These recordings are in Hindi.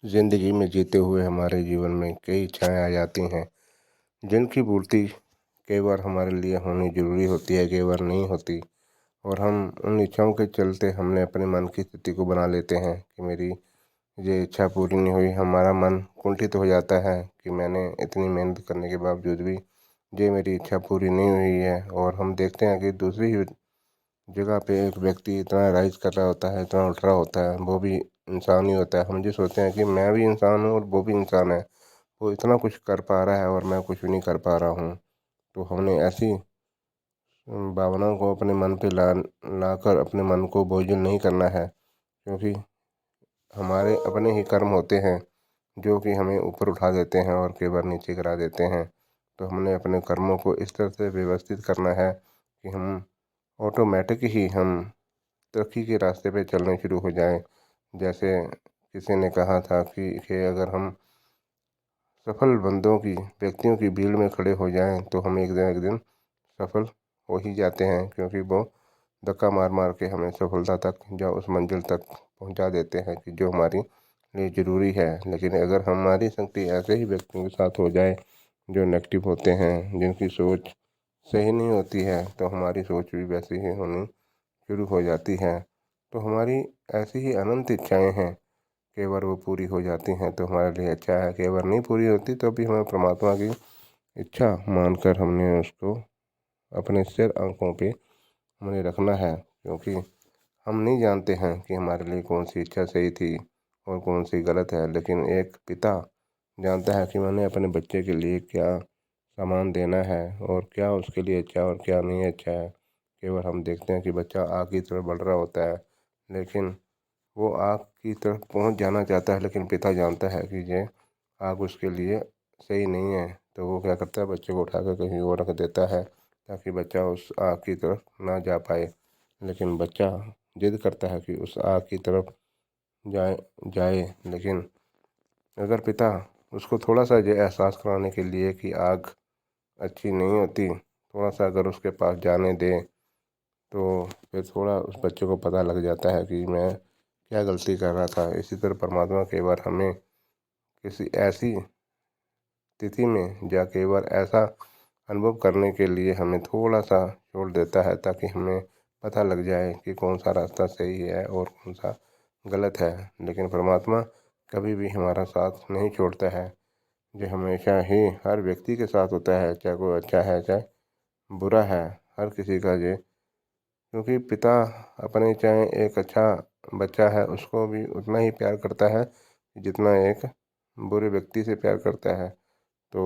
ज़िंदगी में जीते हुए हमारे जीवन में कई इच्छाएं आ जाती हैं जिनकी पूर्ति कई बार हमारे लिए होनी ज़रूरी होती है, कई बार नहीं होती। और हम उन इच्छाओं के चलते हमने अपने मन की स्थिति को बना लेते हैं कि मेरी ये इच्छा पूरी नहीं हुई। हमारा मन कुंठित हो जाता है कि मैंने इतनी मेहनत करने के बावजूद भी ये मेरी इच्छा पूरी नहीं हुई है। और हम देखते हैं कि दूसरी जगह पे एक व्यक्ति इतना राइज कर रहा होता है, इतना उठ रहा होता है, वो भी इंसान ही होता है। हम जो सोचते हैं कि मैं भी इंसान हूँ और वो भी इंसान है, वो इतना कुछ कर पा रहा है और मैं कुछ भी नहीं कर पा रहा हूँ। तो हमने ऐसी भावनाओं को अपने मन पे लाकर अपने मन को बोझिल नहीं करना है, क्योंकि हमारे अपने ही कर्म होते हैं जो कि हमें ऊपर उठा देते हैं और कई बार नीचे गिरा देते हैं। तो हमने अपने कर्मों को इस तरह से व्यवस्थित करना है कि हम ऑटोमेटिक ही हम तरक्की के रास्ते पे चलने शुरू हो जाएं। जैसे किसी ने कहा था कि अगर हम सफल बंदों की व्यक्तियों की भीड़ में खड़े हो जाएं तो हम एक दिन सफल हो ही जाते हैं, क्योंकि वो धक्का मार मार के हमें सफलता तक या उस मंजिल तक पहुंचा देते हैं कि जो हमारी लिए ज़रूरी है। लेकिन अगर हमारी संगति ऐसे ही व्यक्तियों के साथ हो जाए जो नेगेटिव होते हैं, जिनकी सोच सही नहीं होती है, तो हमारी सोच भी वैसी ही होनी शुरू हो जाती है। तो हमारी ऐसी ही अनंत इच्छाएं हैं, कई बार वो पूरी हो जाती हैं तो हमारे लिए अच्छा है, कई बार नहीं पूरी होती तो भी हमें परमात्मा की इच्छा मानकर हमने उसको अपने सिर आंखों पे हमने रखना है। क्योंकि हम नहीं जानते हैं कि हमारे लिए कौन सी इच्छा सही थी और कौन सी गलत है, लेकिन एक पिता जानता है कि मैंने अपने बच्चे के लिए क्या सामान देना है और क्या उसके लिए अच्छा और क्या नहीं अच्छा है। कई बार हम देखते हैं कि बच्चा आग की तरफ बढ़ रहा होता है, लेकिन वो आग की तरफ पहुंच जाना चाहता है, लेकिन पिता जानता है कि ये आग उसके लिए सही नहीं है। तो वो क्या करता है, बच्चे को उठाकर कहीं और रख देता है ताकि बच्चा उस आग की तरफ ना जा पाए। लेकिन बच्चा जिद करता है कि उस आग की तरफ जाए जाए लेकिन अगर पिता उसको थोड़ा सा ये एहसास कराने के लिए कि आग अच्छी नहीं होती, थोड़ा सा अगर उसके पास जाने दे, तो फिर थोड़ा उस बच्चे को पता लग जाता है कि मैं क्या गलती कर रहा था। इसी तरह परमात्मा कई बार हमें किसी ऐसी स्थिति में या कई बार ऐसा अनुभव करने के लिए हमें थोड़ा सा छोड़ देता है, ताकि हमें पता लग जाए कि कौन सा रास्ता सही है और कौन सा गलत है। लेकिन परमात्मा कभी भी हमारा साथ नहीं छोड़ता है, जो हमेशा ही हर व्यक्ति के साथ होता है, चाहे कोई अच्छा है चाहे बुरा है, हर किसी का ये। क्योंकि पिता अपने चाहे एक अच्छा बच्चा है उसको भी उतना ही प्यार करता है जितना एक बुरे व्यक्ति से प्यार करता है। तो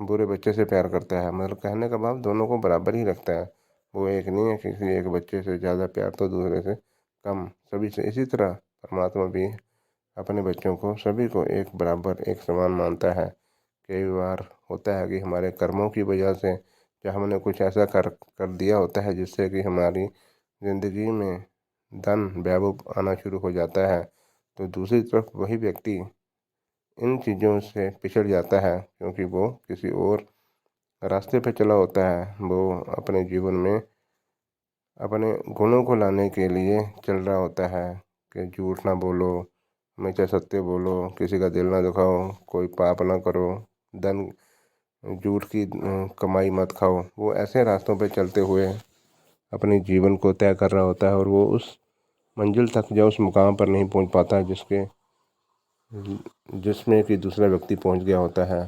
बुरे बच्चे से प्यार करता है, मतलब कहने का भाव दोनों को बराबर ही रखता है। वो एक नहीं है किसी एक बच्चे से ज़्यादा प्यार तो दूसरे से कम, सभी से। इसी तरह परमात्मा भी अपने बच्चों को सभी को एक बराबर एक समान मानता है। कई बार होता है कि हमारे कर्मों की वजह से या हमने कुछ ऐसा कर कर दिया होता है जिससे कि हमारी ज़िंदगी में धन वैभव आना शुरू हो जाता है, तो दूसरी तरफ वही व्यक्ति इन चीज़ों से पिछड़ जाता है, क्योंकि वो किसी और रास्ते पे चला होता है। वो अपने जीवन में अपने गुणों को लाने के लिए चल रहा होता है कि झूठ ना बोलो, हमेशा सत्य बोलो, किसी का दिल ना दुखाओ, कोई पाप ना करो, धन झूठ की कमाई मत खाओ। वो ऐसे रास्तों पे चलते हुए अपने जीवन को तय कर रहा होता है और वो उस मंजिल तक या उस मुकाम पर नहीं पहुंच पाता जिसमें कि दूसरा व्यक्ति पहुंच गया होता है।